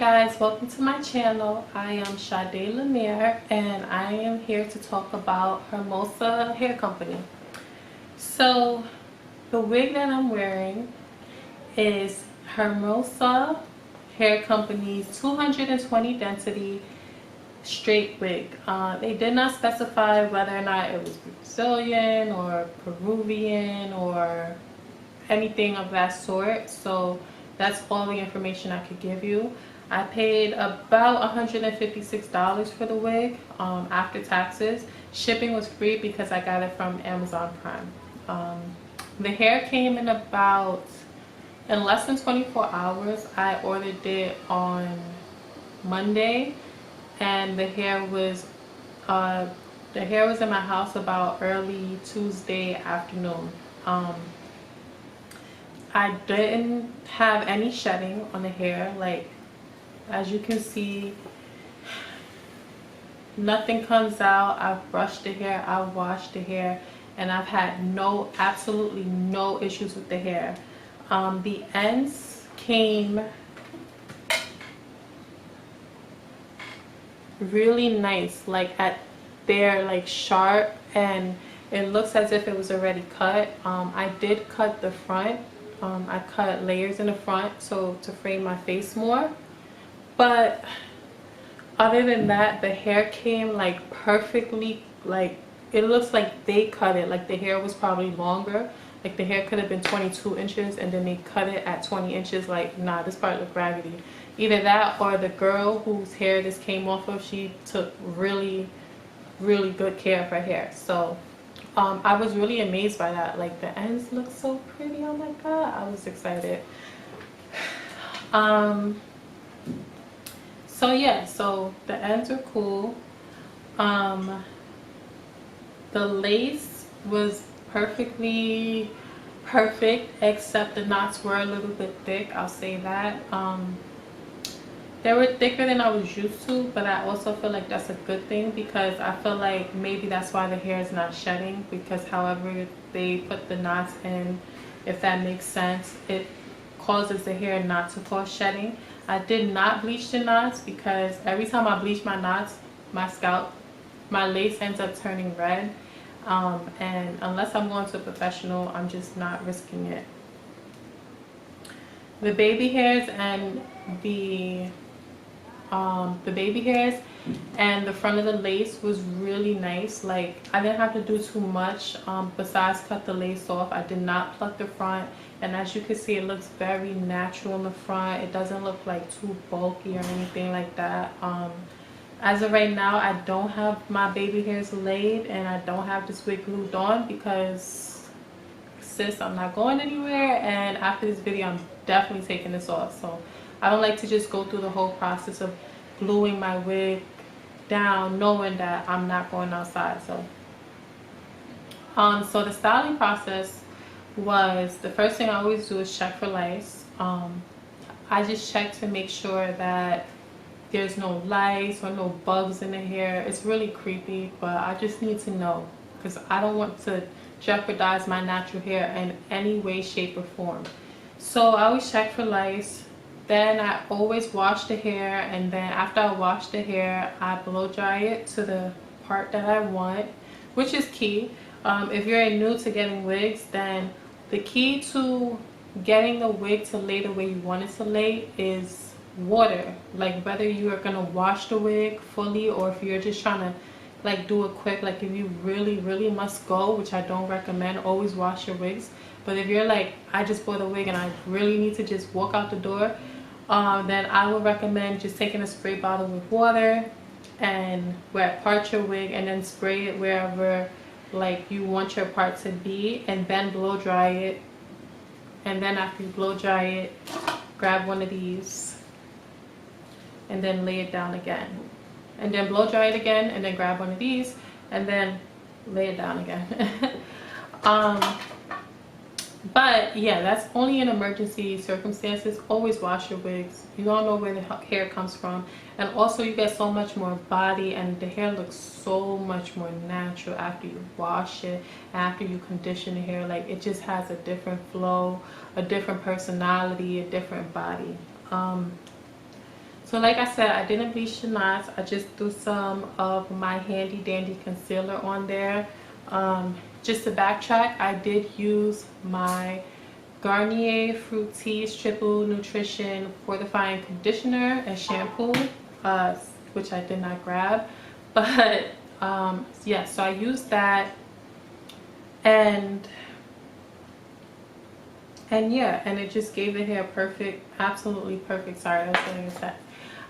guys, welcome to my channel. I am Sade Lanier and I am here to talk about Hermosa Hair Company. So the wig that I'm wearing is Hermosa Hair Company's 220 density straight wig. They did not specify whether or not it was Brazilian or Peruvian or anything of that sort, so that's all the information I could give you. I paid about $156 for the wig after taxes. Shipping was free because I got it from Amazon Prime. The hair came in less than 24 hours. I ordered it on Monday, and the hair was in my house about early Tuesday afternoon. I didn't have any shedding on the hair. Like, as you can see, nothing comes out. I've brushed the hair, I've washed the hair, and I've had absolutely no issues with the hair. The ends came really nice, they're sharp, and it looks as if it was already cut. I did cut the front. I cut layers in the front to frame my face more, but other than that, the hair came perfectly. It looks like they cut it, like the hair was probably longer. Like the hair could have been 22 inches and then they cut it at 20 inches. Like, nah, this part looked raggedy. Either that or the girl whose hair this came off of, she took really good care of her hair. So I was really amazed by that. Like, the ends look so pretty. Oh my god, I was excited. So yeah, so the ends are cool. The lace was perfect, except the knots were a little bit thick, I'll say that. They were thicker than I was used to, but I also feel like that's a good thing, because I feel like maybe that's why the hair is not shedding, because however they put the knots in, if that makes sense, it causes the hair not to cause shedding. I did not bleach the knots, because every time I bleach my knots, my lace ends up turning red. And unless I'm going to a professional, I'm just not risking it. The baby hairs and the front of the lace was really nice. Like, I didn't have to do too much besides cut the lace off. I did not pluck the front, and as you can see, it looks very natural in the front. It doesn't look like too bulky or anything like that. As of right now, I don't have my baby hairs laid, and I don't have this wig glued on because, sis, I'm not going anywhere, and after this video I'm definitely taking this off. So I don't like to just go through the whole process of gluing my wig down knowing that I'm not going outside. So so the styling process was, the first thing I always do is check for lice. I just check to make sure that there's no lice or no bugs in the hair. It's really creepy, but I just need to know, because I don't want to jeopardize my natural hair in any way, shape, or form. So I always check for lice. Then I always wash the hair, and then after I wash the hair, I blow dry it to the part that I want, which is key. If you're new to getting wigs, then the key to getting the wig to lay the way you want it to lay is water. Like, whether you are gonna wash the wig fully, or if you're just trying to do it quick, like if you really must go, which I don't recommend, always wash your wigs. But if you're like, I just bought a wig and I really need to just walk out the door, then I would recommend just taking a spray bottle with water and part your wig, and then spray it wherever you want your part to be, and then blow dry it. And then after you blow dry it, grab one of these and then lay it down again, and then blow dry it again, and then grab one of these and then lay it down again. But yeah, that's only in emergency circumstances. Always wash your wigs. You don't know where the hair comes from, and also you get so much more body, and the hair looks so much more natural after you wash it, after you condition the hair. Like, it just has a different flow, a different personality, a different body. So So like I said, I didn't bleach the knots. I just threw some of my handy dandy concealer on there. Just to backtrack, I did use my Garnier Fructis Triple Nutrition Fortifying Conditioner and Shampoo, which I did not grab. But yeah, so I used that, and yeah, and it just gave the hair perfect, absolutely perfect. Sorry, I was getting upset.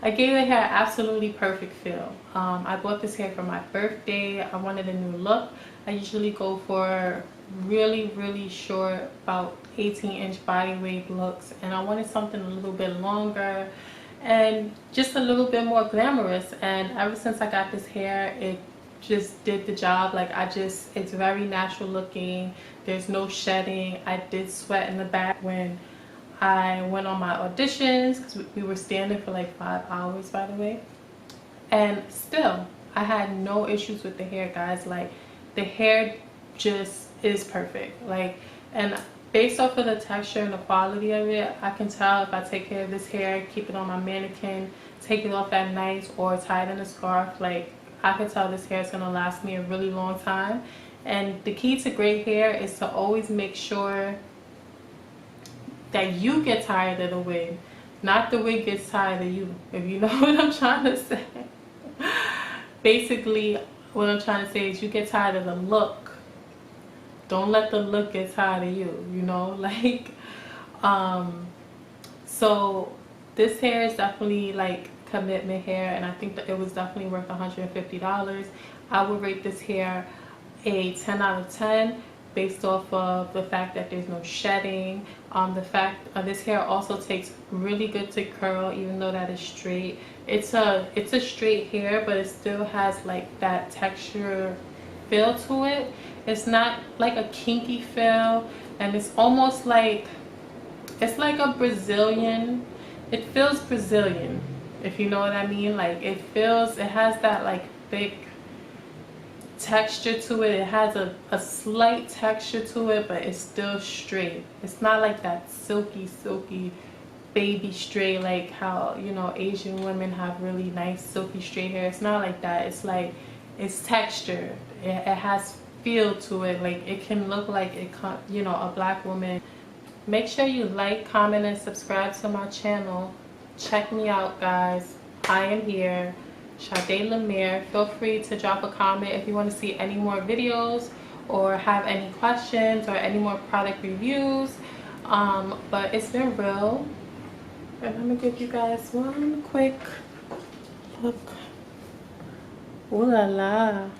I gave the hair absolutely perfect feel. I bought this hair for my birthday. I wanted a new look. I usually go for really short, about 18-inch body wave looks, and I wanted something a little bit longer and just a little bit more glamorous. And ever since I got this hair, it just did the job. Like, it's very natural looking. There's no shedding. I did sweat in the back when I went on my auditions, because we were standing for like 5 hours, by the way, and still I had no issues with the hair, guys. Like, the hair just is perfect. Like, and based off of the texture and the quality of it, I can tell if I take care of this hair, keep it on my mannequin, take it off at night, or tie it in a scarf, like, I can tell this hair is going to last me a really long time. And the key to great hair is to always make sure that you get tired of the wig, not the wig gets tired of you, if you know what I'm trying to say. Basically, what I'm trying to say is you get tired of the look. Don't let the look get tired of you, you know? Like, so this hair is definitely like commitment hair, and I think that it was definitely worth $150. I would rate this hair a 10 out of 10 based off of the fact that there's no shedding. The fact this hair also takes really good to curl, even though that is straight. It's a straight hair, but it still has like that texture feel to it. It's not like a kinky feel, and it's almost like, it's like a Brazilian. It feels Brazilian, if you know what I mean. Like, it has that like thick texture to it. It has a slight texture to it, but it's still straight. It's not like that silky baby straight, like how, you know, Asian women have really nice silky straight hair. It's not like that. It's like, it's texture. It has feel to it. Like, it can look like it, you know, a black woman. Make sure you like, comment, and subscribe to my channel. Check me out, guys. I am here, Sade Lemire. Feel free to drop a comment if you want to see any more videos or have any questions or any more product reviews. But it's been real, and I'm gonna give you guys one quick look. Ooh la la.